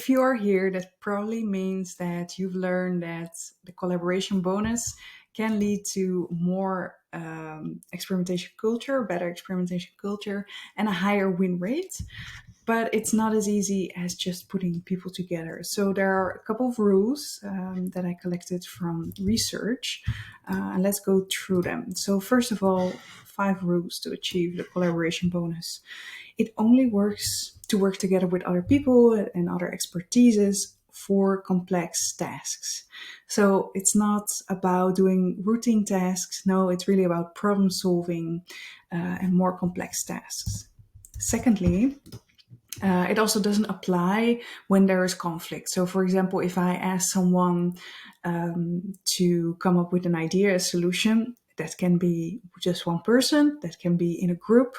If you are here, that probably means that you've learned that the collaboration bonus can lead to more experimentation culture, better experimentation culture, and a higher win rate. But it's not as easy as just putting people together. So there are a couple of rules that I collected from research, and let's go through them. So first of all, 5 rules to achieve the collaboration bonus. It only works to work together with other people and other expertises for complex tasks. So it's not about doing routine tasks. No, it's really about problem solving and more complex tasks. Secondly, it also doesn't apply when there is conflict. So, for example, if I ask someone to come up with an idea, a solution, that can be just one person, that can be in a group.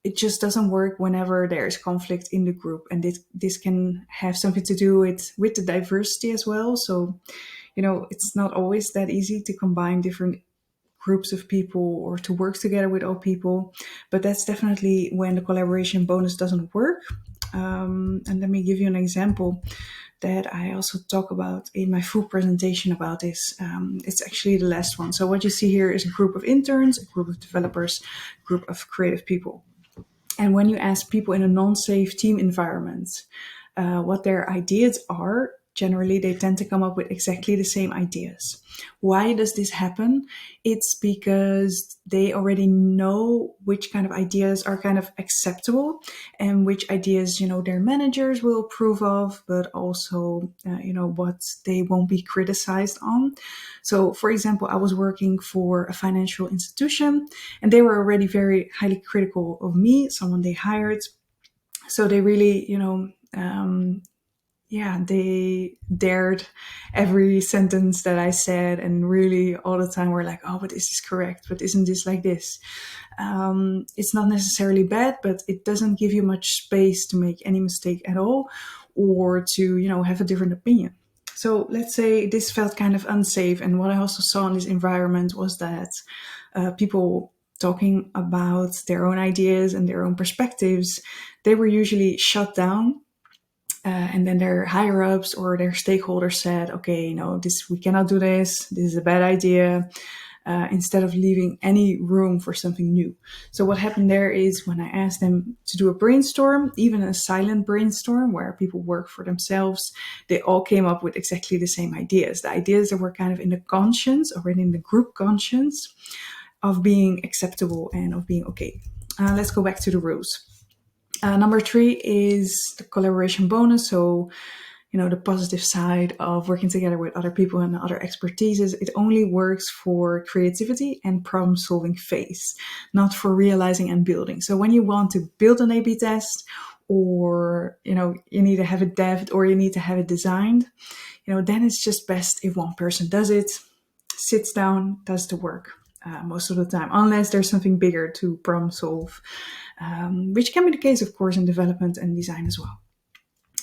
It just doesn't work whenever there is conflict in the group, and this can have something to do with the diversity as well. So, it's not always that easy to combine different groups of people or to work together with all people, but that's definitely when the collaboration bonus doesn't work. And let me give you an example that I also talk about in my full presentation about this. It's actually the last one. So what you see here is a group of interns, a group of developers, a group of creative people. And when you ask people in a non-safe team environment what their ideas are, generally they tend to come up with exactly the same ideas. Why does this happen? It's because they already know which kind of ideas are kind of acceptable and which ideas, their managers will approve of, but also, what they won't be criticized on. So, for example, I was working for a financial institution and they were already very highly critical of me, someone they hired. So they really, they dared every sentence that I said, and really all the time we're like, oh, but is this correct? But isn't this like this? It's not necessarily bad, but it doesn't give you much space to make any mistake at all, or to, have a different opinion. So let's say this felt kind of unsafe. And what I also saw in this environment was that people talking about their own ideas and their own perspectives, they were usually shut down. And then their higher ups or their stakeholders said, okay, we cannot do this. This is a bad idea. Instead of leaving any room for something new. So what happened there is when I asked them to do a brainstorm, even a silent brainstorm where people work for themselves, they all came up with exactly the same ideas. The ideas that were kind of in the conscience, already in the group conscience of being acceptable and of being okay. Let's go back to the rules. Number 3 is the collaboration bonus. So, the positive side of working together with other people and other expertises. It only works for creativity and problem solving phase, not for realizing and building. So when you want to build an A/B test, or, you need to have it devved or you need to have it designed, then it's just best if one person does it, sits down, does the work. Most of the time, unless there's something bigger to problem solve, which can be the case, of course, in development and design as well.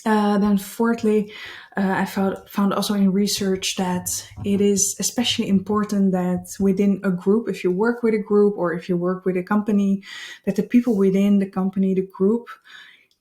Then fourthly, I found also in research that it is especially important that within a group, if you work with a group or if you work with a company, that the people within the company, the group,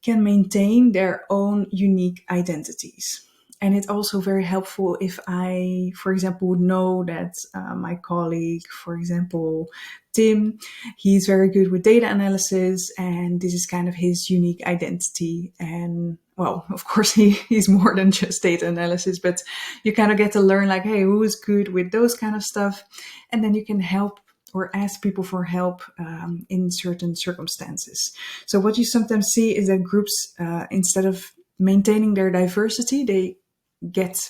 can maintain their own unique identities. And it's also very helpful if I, for example, would know that my colleague, for example, Tim, he's very good with data analysis, and this is kind of his unique identity. And well, of course, he's more than just data analysis, but you kind of get to learn like, hey, who is good with those kind of stuff? And then you can help or ask people for help in certain circumstances. So what you sometimes see is that groups, instead of maintaining their diversity, they get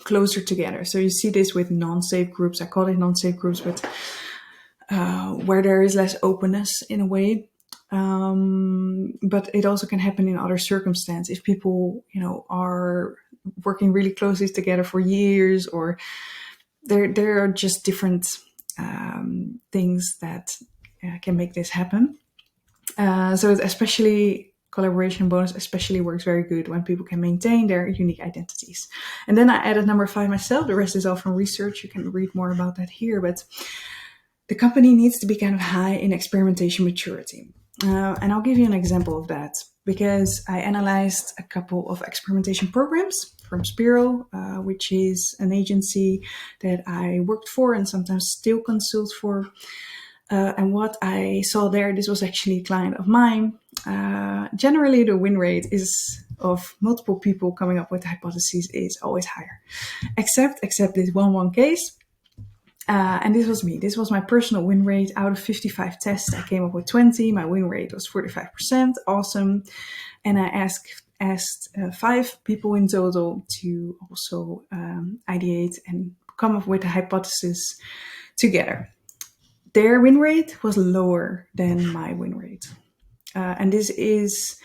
closer together. So you see this with non-safe groups. I call it non-safe groups, but where there is less openness in a way. But it also can happen in other circumstances. If people, are working really closely together for years, or there are just different things that can make this happen. So it's especially collaboration bonus especially works very good when people can maintain their unique identities. And then I added number 5 myself. The rest is all from research. You can read more about that here. But the company needs to be kind of high in experimentation maturity. And I'll give you an example of that. because I analyzed a couple of experimentation programs from CRO, which is an agency that I worked for and sometimes still consult for. And what I saw there, this was actually a client of mine. Generally, the win rate is of multiple people coming up with hypotheses is always higher, except this one case. And this was me. This was my personal win rate. Out of 55 tests, I came up with 20. My win rate was 45%. Awesome. And I asked 5 people in total to also ideate and come up with a hypothesis together. Their win rate was lower than my win rate. And this is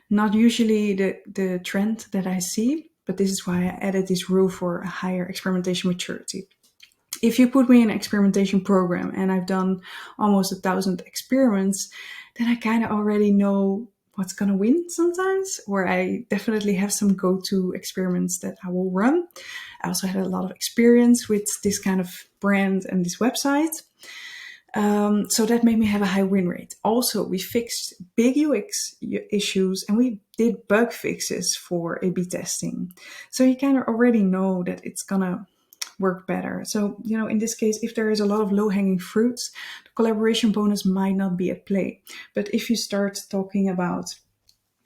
not usually the trend that I see, but this is why I added this rule for a higher experimentation maturity. If you put me in an experimentation program and I've done almost 1,000 experiments, then I kind of already know what's going to win sometimes, or I definitely have some go-to experiments that I will run. I also had a lot of experience with this kind of brand and this website. So that made me have a high win rate. Also, we fixed big UX issues and we did bug fixes for A/B testing. So you kind of already know that it's going to work better. So, in this case, if there is a lot of low-hanging fruits, the collaboration bonus might not be at play. But if you start talking about,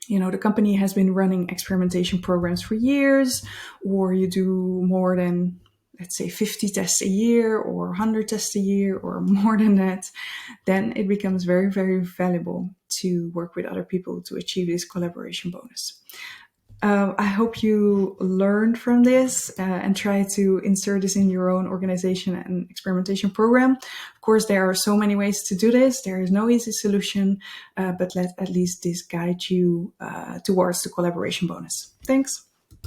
the company has been running experimentation programs for years, or you do more than, let's say, 50 tests a year or 100 tests a year or more than that, then it becomes very, very valuable to work with other people to achieve this collaboration bonus. I hope you learned from this and try to insert this in your own organization and experimentation program. Of course, there are so many ways to do this. There is no easy solution, but let at least this guide you towards the collaboration bonus. Thanks.